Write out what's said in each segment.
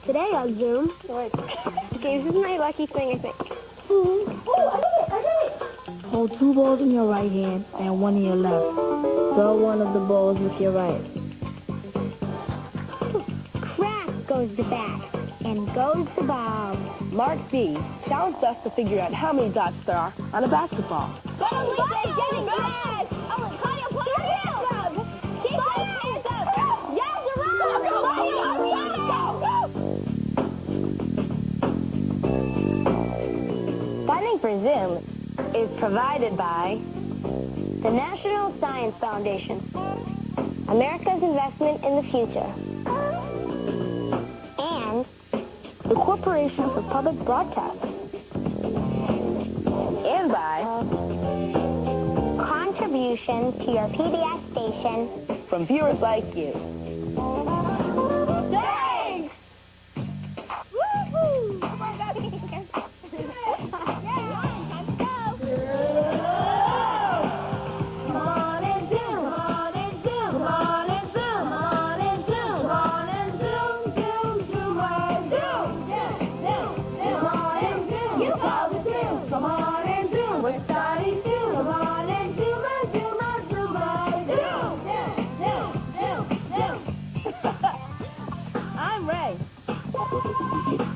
Today on Zoom. Okay, this is my lucky thing, I think. Hold 2 balls in your right hand and 1 in your left. Throw one of the balls with your right. Crack goes the bat, and goes the ball. Mark B challenged us to figure out how many dots there are on a basketball. Funding for Zoom is provided by the National Science Foundation, America's investment in the future, and the Corporation for Public Broadcasting, And by contributions to your PBS station from viewers like you. Thanks! Woo-hoo! Oh my God. I'm Ray.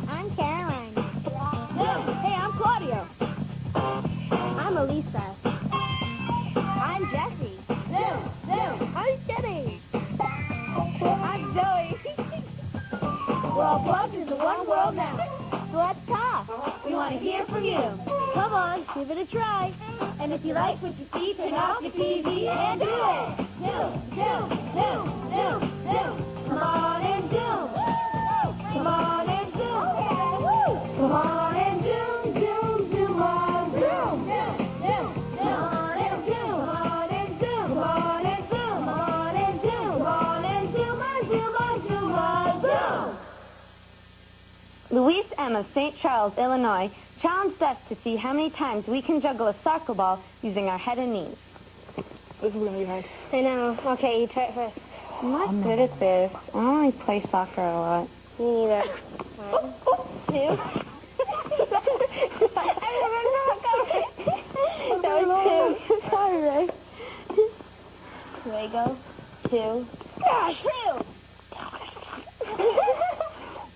I'm Caroline. Hey, I'm Claudio. I'm Elisa. I'm Jessie. I'm Jenny. I'm Zoe. We're all plugged into one world now. So let's talk. We want to hear from you. Come on, give it a try. And if you like what you see, turn off your TV and do it. Zoom. Come on and zoom. Come on and zoom. Come on and zoom, zoom on, zoom. Come on and zoom. Come on and zoom. Come on and zoom. Come on and zoom. Come on and zoom on, zoom. Louise M. of St. Charles, Illinois, challenged us to see how many times we can juggle a soccer ball using our head and knees. This is going to be hard. I know. Okay, you try it first. I'm not good at this. I only play soccer a lot. Me neither. 1, 2. I remember how it goes. That was 2. Sorry, Ray. There you go. 2. Gosh,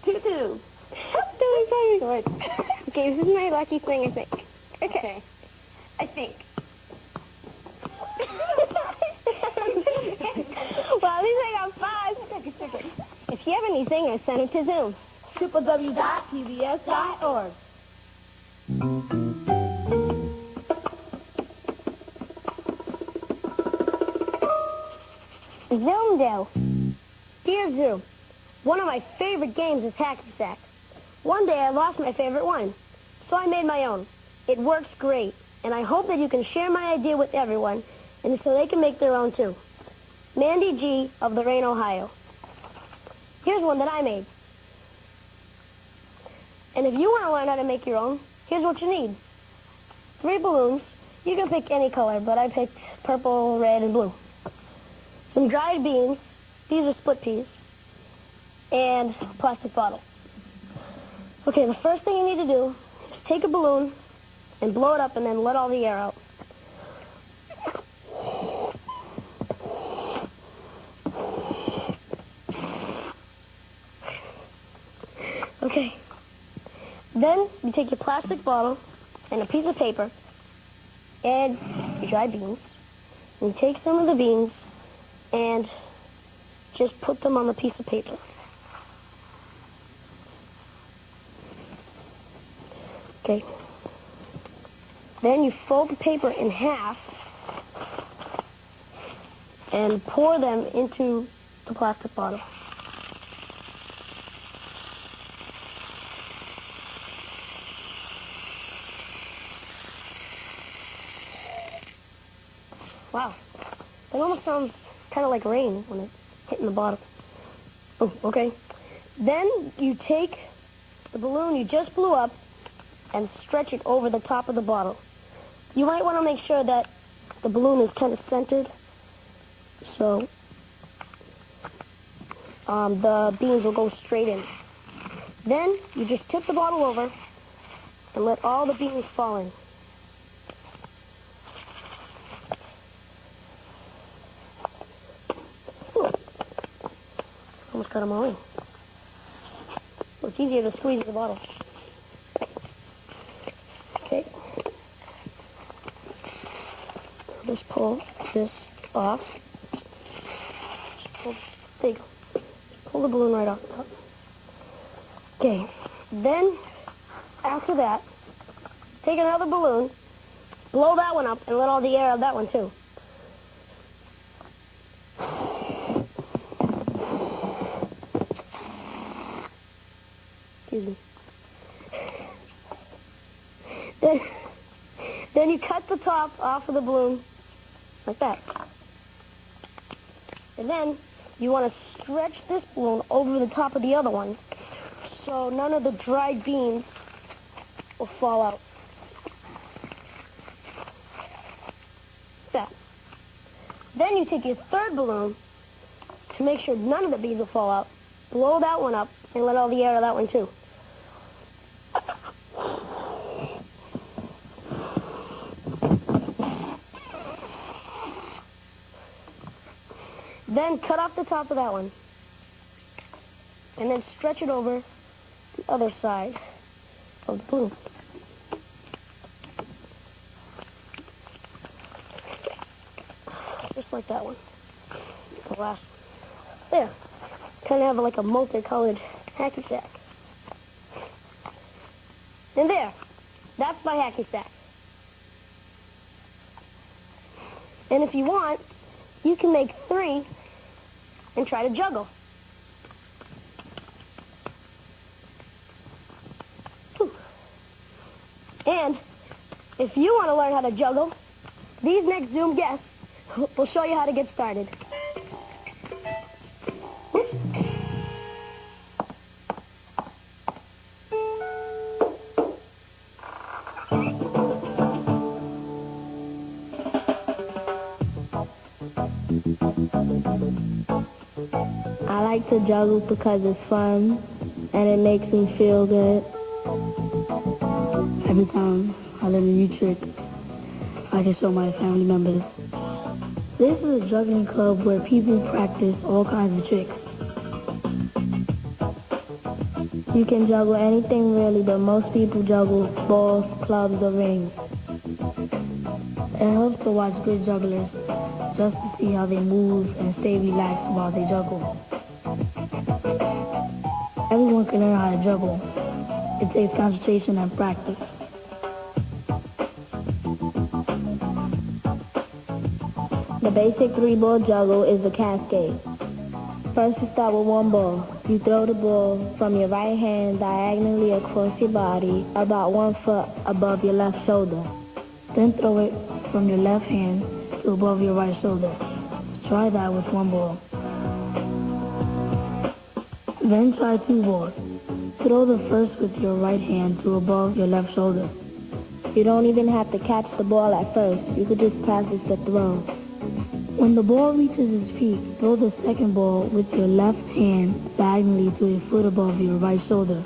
2. 2-2. Sorry. Okay, this is my lucky thing, I think. Okay. I think. Well, at least I got 5. If you have anything, I send it to Zoom. www.pbs.org. Zoom do. Dear Zoom, one of my favorite games is Hacky-Sack. One day I lost my favorite one, so I made my own. It works great, and I hope that you can share my idea with everyone, and so they can make their own too. Mandy G. of Lorain, Ohio. Here's one that I made. And if you want to learn how to make your own, here's what you need. 3 balloons. You can pick any color, but I picked purple, red, and blue. Some dried beans. These are split peas. And a plastic bottle. Okay, the first thing you need to do is take a balloon and blow it up and then let all the air out. Okay. Then you take your plastic bottle and a piece of paper and your dried beans. And you take some of the beans and just put them on the piece of paper. Okay. Then you fold the paper in half and pour them into the plastic bottle. Wow. That almost sounds kind of like rain when it's hitting the bottom. Oh, okay. Then you take the balloon you just blew up and stretch it over the top of the bottle. You might want to make sure that the balloon is kind of centered, so the beans will go straight in. Then you just tip the bottle over and let all the beans fall in. Ooh. Almost got them all in. Well, it's easier to squeeze the bottle. Okay. Just pull this off. There you go. Pull the balloon right off the top. Okay. Then, after that, take another balloon, blow that one up, and let all the air out of that one too. Excuse me. Then you cut the top off of the balloon, like that. And then you want to stretch this balloon over the top of the other one so none of the dried beans will fall out. Like that. Then you take your third balloon to make sure none of the beans will fall out. Blow that one up and let all the air out of that one too. Then cut off the top of that one. And then stretch it over the other side of the balloon. Just like that one. The last one. There. Kind of have like a multicolored hacky sack. And there. That's my hacky sack. And if you want, you can make 3 and try to juggle. Whew. And if you want to learn how to juggle, these next Zoom guests will show you how to get started. Whoops. I like to juggle because it's fun and it makes me feel good. Every time I learn a new trick, I can show my family members. This is a juggling club where people practice all kinds of tricks. You can juggle anything really, but most people juggle balls, clubs, or rings. It helps to watch good jugglers just to see how they move and stay relaxed while they juggle. Everyone can learn how to juggle. It takes concentration and practice. The basic 3-ball juggle is a cascade. First you start with 1 ball. You throw the ball from your right hand diagonally across your body about 1 foot above your left shoulder. Then throw it from your left hand to above your right shoulder. Try that with 1 ball. Then try 2 balls. Throw the first with your right hand to above your left shoulder. You don't even have to catch the ball at first. You could just practice the throw. When the ball reaches its peak, throw the second ball with your left hand diagonally to a foot above your right shoulder.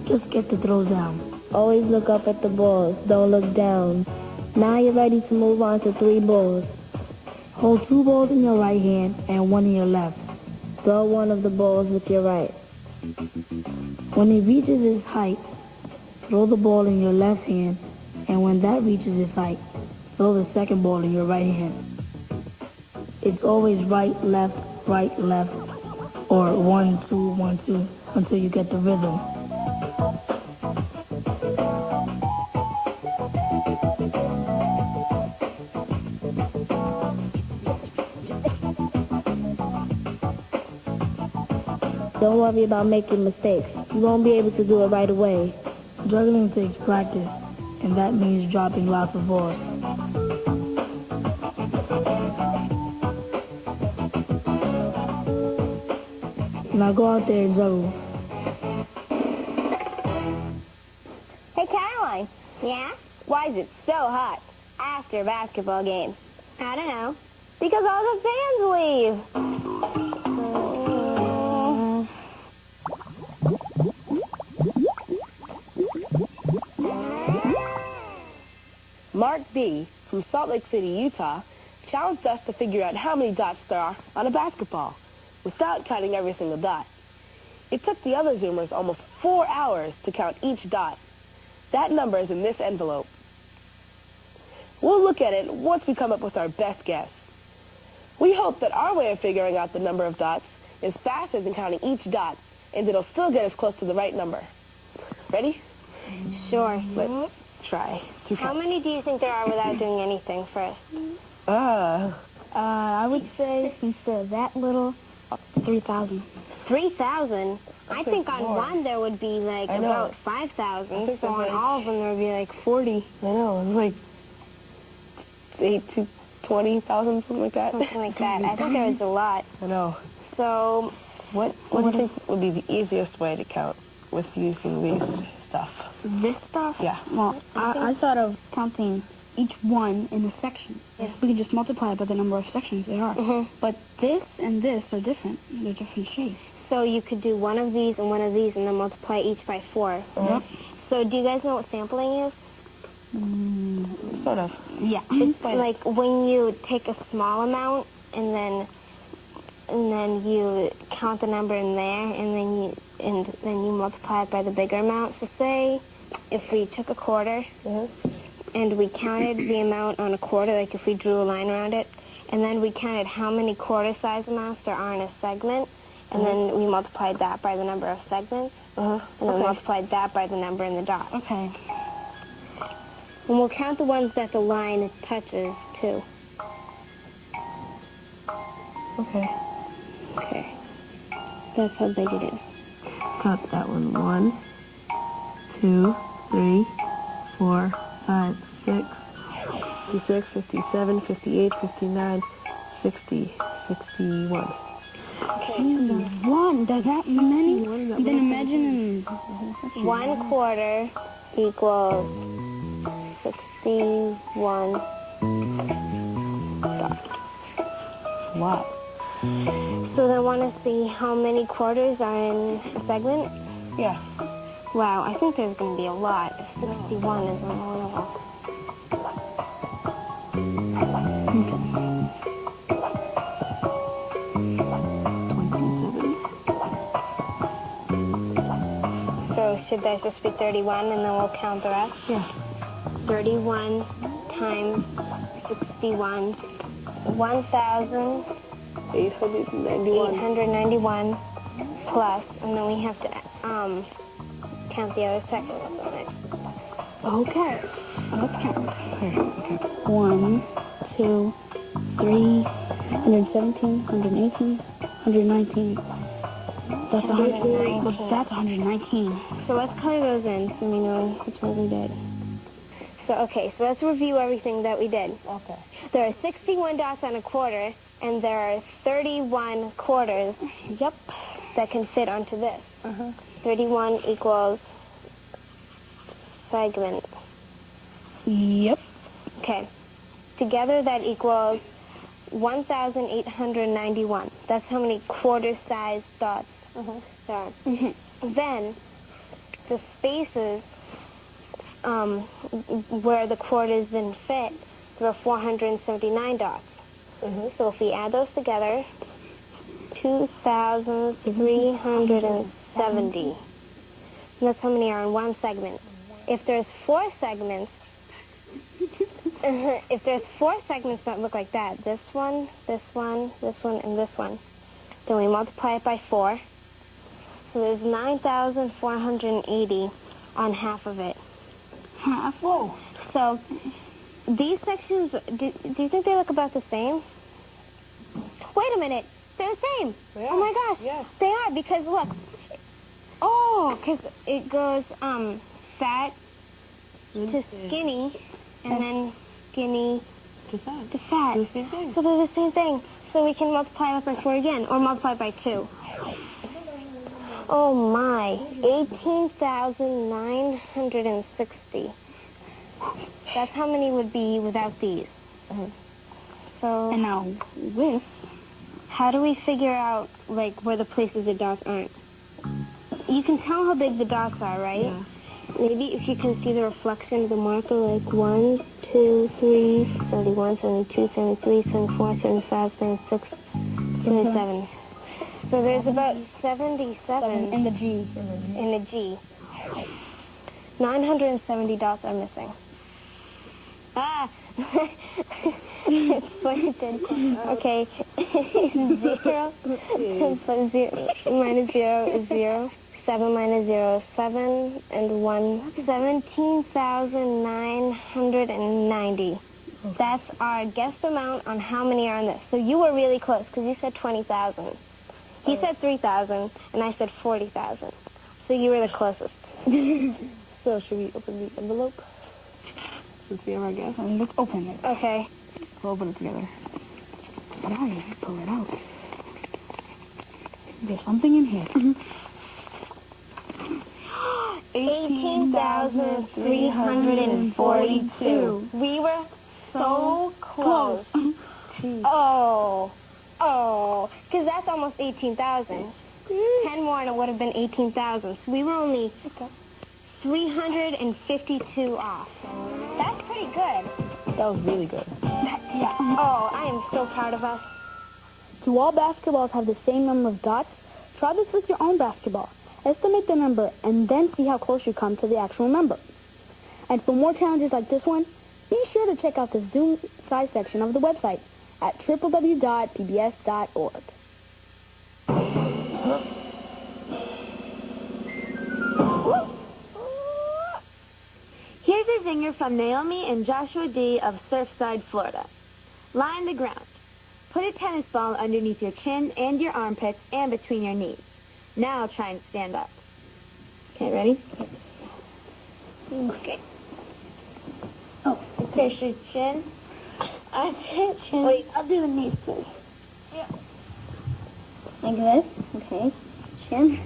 Just get the throws down. Always look up at the balls. Don't look down. Now you're ready to move on to 3 balls. Hold 2 balls in your right hand and 1 in your left. Throw one of the balls with your right. When it reaches its height, throw the ball in your left hand, and when that reaches its height, throw the second ball in your right hand. It's always right, left, or 1, 2, 1, 2 until you get the rhythm. Don't worry about making mistakes. You won't be able to do it right away. Juggling takes practice, and that means dropping lots of balls. Now go out there and juggle. Hey, Caroline. Yeah? Why is it so hot after a basketball game? I don't know. Because all the fans leave. Mark B. from Salt Lake City, Utah, challenged us to figure out how many dots there are on a basketball without counting every single dot. It took the other Zoomers almost 4 hours to count each dot. That number is in this envelope. We'll look at it once we come up with our best guess. We hope that our way of figuring out the number of dots is faster than counting each dot, and it'll still get us close to the right number. Ready? Sure. Let's try to How count. many do you think there are without doing anything first? I would say, since they're that little, 3,000. 3,000? I think on more. one there would be like I know. about I 5,000. think So there's on like- all of them there would be like 40. I know, it's like 8 to 20,000, something like that. Something like that. I think there was a lot. I know. So What do you think would be the easiest way to count with using these stuff? This stuff? Yeah. Well, I thought of counting each one in a section. We can just multiply it by the number of sections there are. But this and this are different. They're different shapes. So you could do one of these and one of these and then multiply each by 4. Yep. So do you guys know what sampling is? Sort of. Yeah. It's like when you take a small amount and then you count the number in there and then you multiply it by the bigger amount. So say if we took a quarter and we counted the amount on a quarter, like if we drew a line around it, and then we counted how many quarter size amounts there are in a segment, and then we multiplied that by the number of segments, and then we multiplied that by the number in the dot. Okay. And we'll count the ones that the line touches too. Okay. Okay. That's how big it is. Got that one. 1, 2, 3, 4, 5, 6, 56, 57, 58, 59, 60, 61. Jesus, one. There's that many? And then imagine the whole section. 1/4 equals 61 dots. Wow. So then want to see how many quarters are in a segment? Yeah. Wow, I think there's going to be a lot if 61 is on one of them. So should that just be 31 and then we'll count the rest? Yeah. 31 times 61, 891. 891 plus, and then we have to count the other seconds on it. Okay. Let's count. 1, 2, 3, 117, 118, 119. That's 119. That's 119. So let's color those in so we know which ones we did. So, okay, so let's review everything that we did. Okay. There are 61 dots on a quarter, and there are 31 quarters that can fit onto this. 31 equals segment. Yep. Okay. Together that equals 1,891. That's how many quarter-sized dots there are. Then the spaces where the quarters didn't fit, there are 479 dots. So if we add those together, 2,370. And that's how many are in one segment. If there's 4 segments, if there's 4 segments that look like that, this one, this one, this one, and this one, then we multiply it by 4. So there's 9,480 on half of it. Half. Whoa. So these sections, do you think they look about the same? Wait a minute. They're the same. Yeah. Oh my gosh. Yes. They are because look. Oh, because it goes fat to skinny and then skinny To that. to fat. The same thing. So they're the same thing. So we can multiply it by 4 again or multiply by 2. Oh my, 18,960. That's how many would be without these. So And now with, how do we figure out like where the places the dots aren't? You can tell how big the dots are, right? maybe if you can see the reflection of the marker, like 1, 2, 3, 71, 72, 73, 74, 75, 76, 77. So there's about 77 In the G. in the G. 970 dots are missing. Ah! It's slanted. Okay. 0 plus 0 minus 0 is 0. 7 minus 0 is 7. And 1, 17,990. That's our guessed amount on how many are on this. So you were really close because you said 20,000. He said 3,000, and I said 40,000. So you were the closest. So should we open the envelope? Since we have our guess. Let's open it. Okay. We'll open it together. But I didn't pull it out. There's something in here. 18,342. We were so close. Oh. Because that's almost 18,000. 10 more and it would have been 18,000. So we were only 352 off. That's pretty good. That was really good. Yeah. Oh, I am so proud of us. Do all basketballs have the same number of dots? Try this with your own basketball. Estimate the number and then see how close you come to the actual number. And for more challenges like this one, be sure to check out the Zoom size section of the website at www.pbs.org. Here's a zinger from Naomi and Joshua D. of Surfside, Florida. Line the ground. Put a tennis ball underneath your chin and your armpits and between your knees. Now try and stand up. Okay, ready? Okay. Oh, there's your chin. Armpit, chin. Wait, I'll do the knees first. Yeah. Like this. Okay. Chin.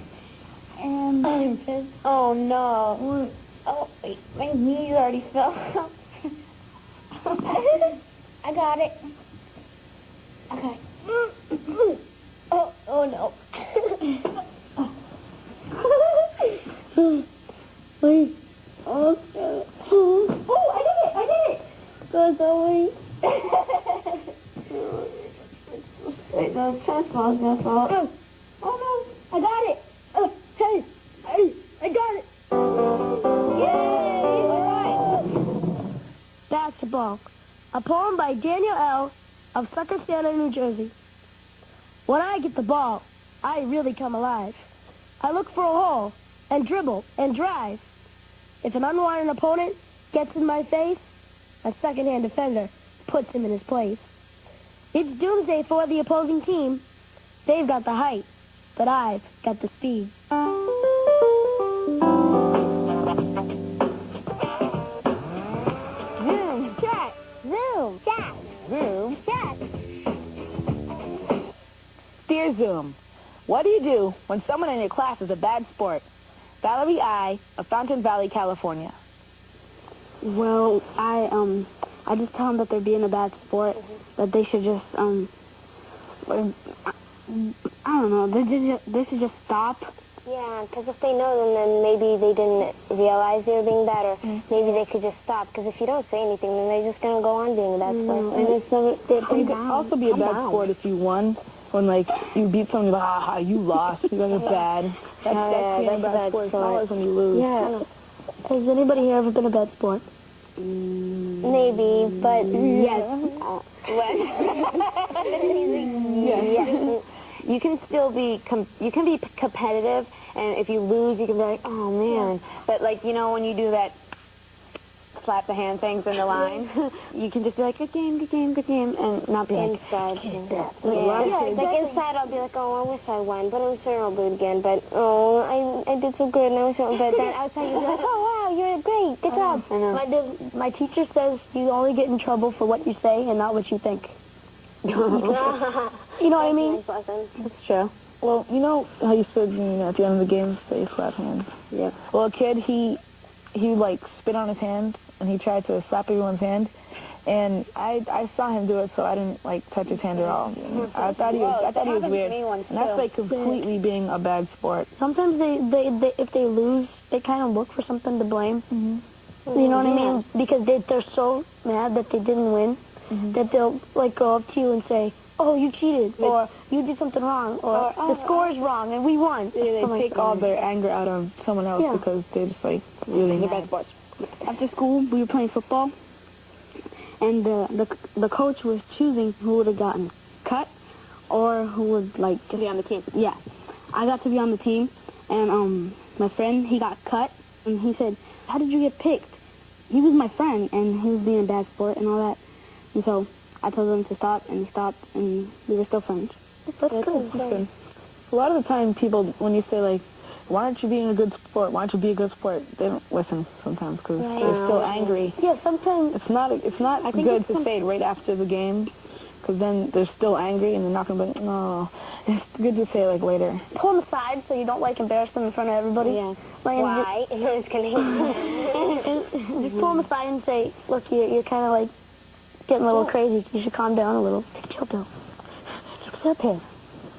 And armpit. Oh, no. Oh, wait. My knees already fell out. I got it. Okay. Oh no. Wait. Okay. Oh, I did it. Go, Zoe. Wait, the tennis ball's gonna fall. Oh no, I got it. Hey, I got it. Yay! All right. Basketball. A poem by Daniel L. of Suckersana, New Jersey. When I get the ball, I really come alive. I look for a hole and dribble and drive. If an unwanted opponent gets in my face, a second-hand defender puts him in his place. It's doomsday for the opposing team. They've got the height, but I've got the speed. Zoom, chat. Zoom, chat. Zoom. Chat. Dear Zoom, what do you do when someone in your class is a bad sport? Valerie I. of Fountain Valley, California. Well, I just tell them that they're being a bad sport, that they should just, I don't know, they should just stop. Yeah, because if they know, then maybe they didn't realize they were being bad, or maybe they could just stop. Because if you don't say anything, then they're just going to go on being a bad sport. And it's so, You could also be a bad sport if you won. When, like, you beat someone, you're like, you lost. You guys are bad. That's being a bad sport. It's not always when you lose. Yeah. Has anybody here ever been a bad sport? maybe, but yes. Yes. You can still be, you can be competitive, and if you lose, you can be like, oh, man. But, like, you know, when you do that slap the hand things in the line, you can just be like, good game, and not be like, inside. Yeah, like inside I'll be like, oh, I wish I won, but I'm sure I'll do it again. But, oh, I did so good, and I wish I won. But then outside you'll be like, oh, wow, you're great, good job. I know. My teacher says you only get in trouble for what you say and not what you think. You know what I mean? Nice lesson. That's true. Well, you know how you said, at the end of the game, say slap hands? Yeah. Well, a kid, he like, spit on his hand, and he tried to slap everyone's hand, And I saw him do it, so I didn't like touch his hand at all. I thought he was weird. And that's like completely being a bad sport. Sometimes they if they lose, they kind of look for something to blame. You know what I mean? Because they're so mad that they didn't win that they'll like go up to you and say, "Oh, you cheated," or "You did something wrong," or "The score is wrong and we won." Yeah, they take all their anger out of someone else because they're just like really mad. Bad sports. After school, we were playing football, and the coach was choosing who would have gotten cut or who would like just be on the team. Yeah, I got to be on the team, and my friend, he got cut, and he said, "How did you get picked?" He was my friend, and he was being a bad sport and all that, and so I told him to stop, and he stopped, and we were still friends. That's good. A lot of the time, people, when you say like, "Why aren't you being a good sport? Why don't you be a good sport?" They don't listen sometimes because they're still angry. Yeah, sometimes It's not good to say it right after the game because then they're still angry and they're not gonna be like, "No." It's good to say it like later. pull them aside so you don't like embarrass them in front of everybody. Yeah. Like, Why? Who's gonna? Just pull them aside and say, "Look, you're kind of like getting a little crazy. You should calm down a little. Take a chill pill. Take a chill pill."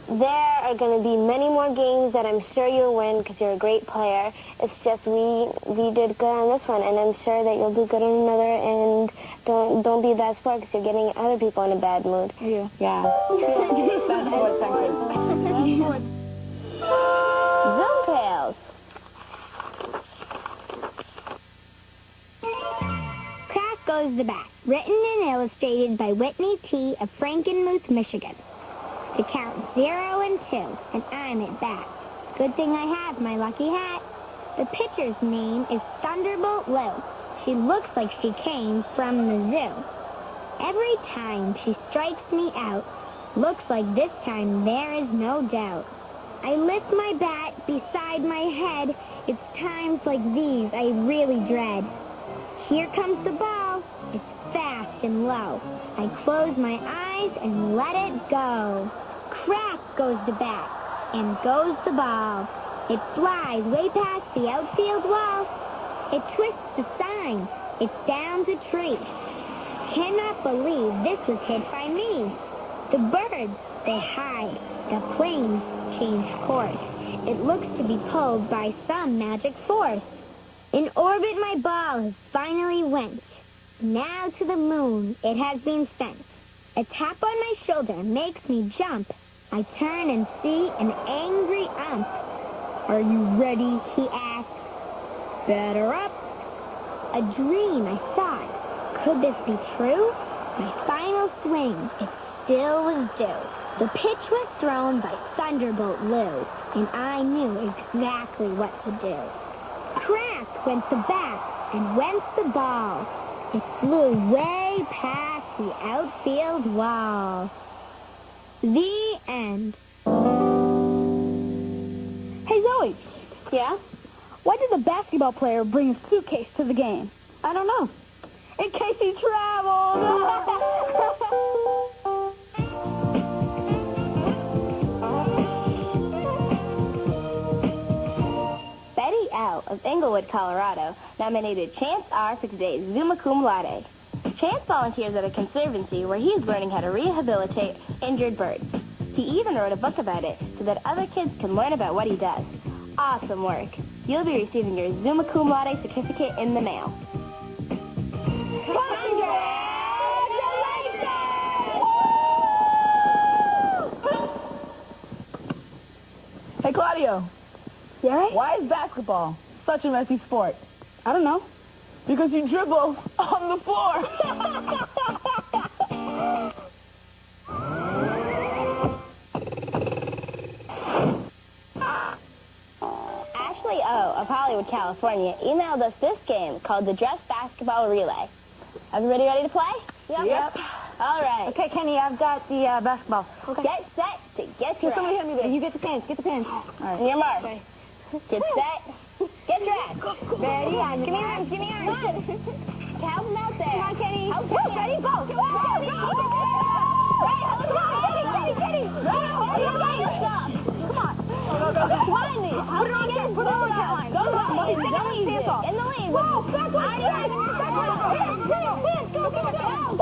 There are going to be many more games that I'm sure you'll win because you're a great player. It's just we did good on this one, and I'm sure that you'll do good on another. And don't be a bad sport because you're getting other people in a bad mood. Yeah. Yeah. Bad sports aren't good. Zoom Tales. Crack Goes the Bat, written and illustrated by Whitney T. of Frankenmuth, Michigan. To count 0 and 2, and I'm at bat. Good thing I have my lucky hat. The pitcher's name is Thunderbolt Lou. She looks like she came from the zoo. Every time she strikes me out, looks like this time there is no doubt. I lift my bat beside my head. It's times like these I really dread. Here comes the ball. It's fast and low. I close my eyes and let it go. Crack goes the bat, and goes the ball. It flies way past the outfield wall. It twists a sign. It downs a tree. Cannot believe this was hit by me. The birds, they hide. The planes change course. It looks to be pulled by some magic force. In orbit my ball has finally went. Now to the moon it has been sent. A tap on my shoulder makes me jump. I turn and see an angry ump. Are you ready? He asks. Batter up. A dream, I thought. Could this be true? My final swing, it still was due. The pitch was thrown by Thunderbolt Lou, and I knew exactly what to do. Crack went the bat, and went the ball. It flew way past the outfield wall. The end. Hey, Zoe, Yeah? why did the basketball player bring a suitcase to the game? I don't know. In case he traveled. Betty L. of Englewood, Colorado, nominated Chance R. for today's Summa Cum Laude. Chance volunteers at a conservancy where he is learning how to rehabilitate injured birds. He even wrote a book about it so that other kids can learn about what he does. Awesome work. You'll be receiving your Summa Cum Laude certificate in the mail. Hey, Claudio. Yeah? Why is basketball such a messy sport? I don't know. Because you dribble on the floor. Ashley O. of Hollywood, California, emailed us this game called the Dress Basketball Relay. Everybody ready to play? Yep. All right. Okay, Kenny, I've got the basketball. Get set to get dressed. Somebody hand me this. You get the pants. Get the pants. On your mark. Get set. Get dressed. Ready? Give me arms. Give me arms. Come on. Help him out there. Come on, Kenny. Okay. Ready? Go. Come on. Kenny. Come on. Kenny. Stop. Come on. Go. Come on. Put it on again. Put it on the line. Go. In the lead. In the lead. Whoa. Back one. Go. Go. Go.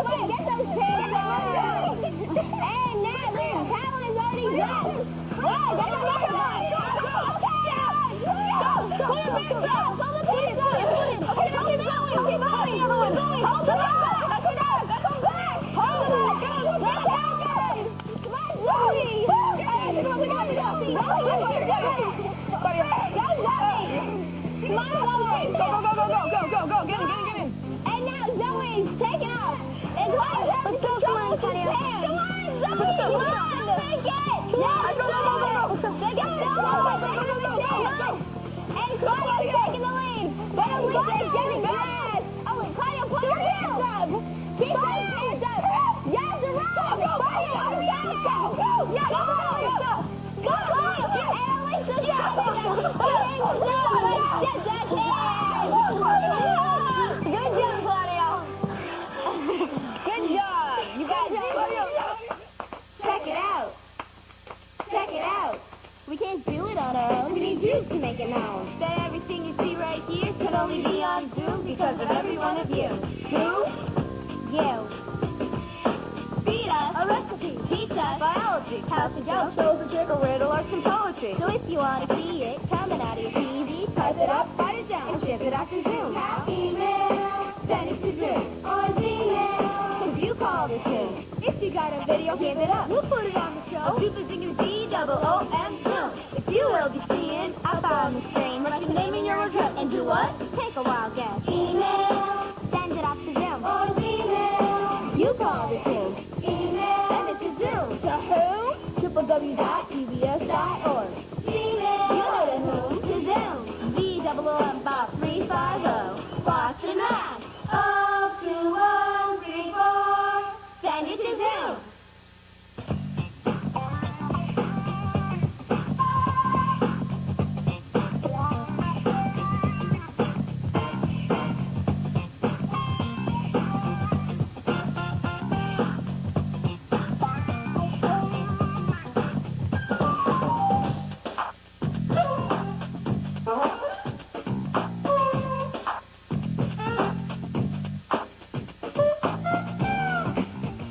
We can't do it on our own. We need you to make it known. That everything you see right here could only be on Zoom because of every one of you. Who? You. Feed us a recipe. Teach us biology. How to jump. Shows a trick or riddle or some poetry. So if you want to see it coming out of your TV, type it up, write it down, and ship it out to Zoom. Email, send it to Zoom. Or Gmail. If you call this Zoom. If you got a video, give it up. We'll put it on the show. Super Singing Z-O-O-M Zoom. If you will be seeing up on the screen, what's your name and your address, and do what? Take a wild guess. Email, send it off to Zoom. Or Gmail. You call the Zoom. Email, send it to Zoom. To who? www.pbs.org. Gmail. You know the whom. To Zoom. Z-O-O-M Bob 350. Boston, Mass. 02134. Send it to Zoom.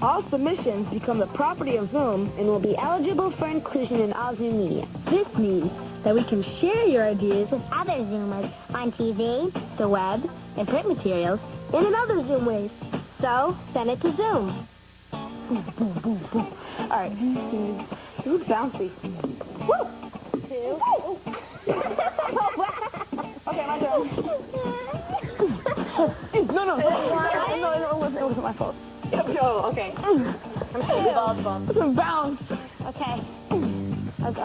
All submissions become the property of Zoom And will be eligible for inclusion in all Zoom media. This means that we can share your ideas with Other Zoomers on TV. the web and print materials and in other Zoom ways. So send it to Zoom. All right. You look bouncy. Woo! Okay, my turn. No, it wasn't my fault. Oh, okay. I'm sure the ball's bump. It's a bounce. Okay. Okay.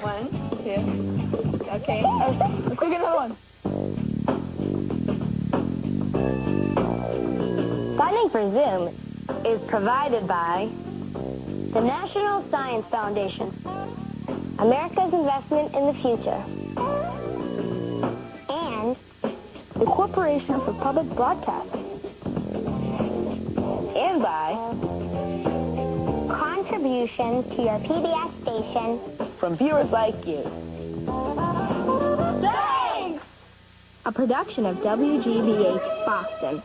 One, two. Okay. Let's go get another one. Funding for Zoom is provided by the National Science Foundation, America's investment in the future, and the Corporation for Public Broadcasting, and by contributions to your PBS station From viewers like you. a production of WGBH Boston.